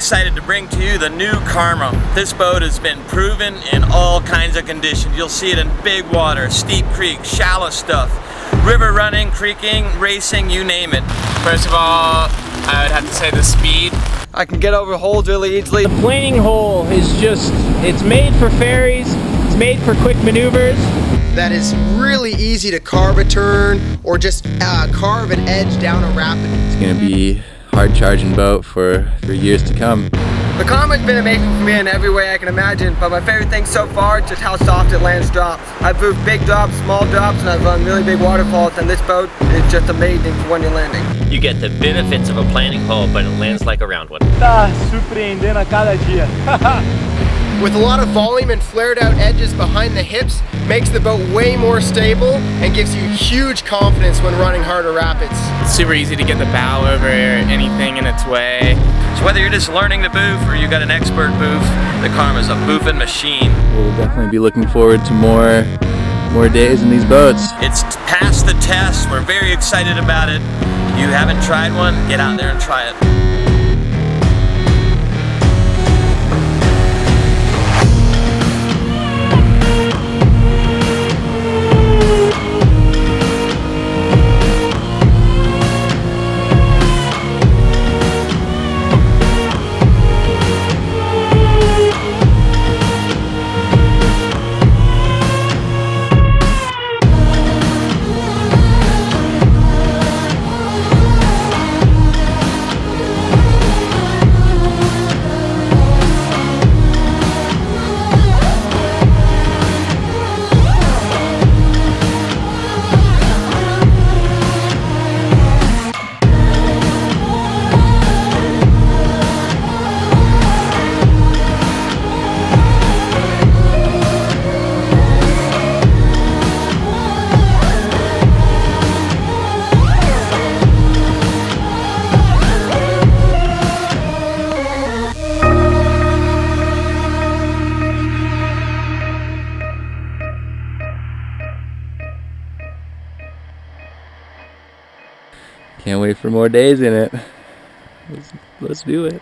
excited to bring to you the new Karma. This boat has been proven in all kinds of conditions. You'll see it in big water, steep creek, shallow stuff, river running, creeking, racing, you name it. First of all, I would have to say the speed. I can get over holes really easily. The planing hole is just, it's made for ferries, it's made for quick maneuvers. That is really easy to carve a turn or just carve an edge down a rapid. It's gonna be hard charging boat for years to come. The Karma's been amazing for me in every way I can imagine, but my favorite thing so far is just how soft it lands drops. I've moved big drops, small drops, and I've run really big waterfalls, and this boat is just amazing for when you're landing. You get the benefits of a planing hole, but it lands like a round one. Tá surpreendendo a cada dia. With a lot of volume and flared out edges behind the hips, makes the boat way more stable and gives you huge confidence when running harder rapids. It's super easy to get the bow over anything in its way. So whether you're just learning to boof or you got an expert boof, the Karma's a boofing machine. We'll definitely be looking forward to more days in these boats. It's passed the test. We're very excited about it. You haven't tried one? Get out there and try it. Can't wait for more days in it. Let's do it.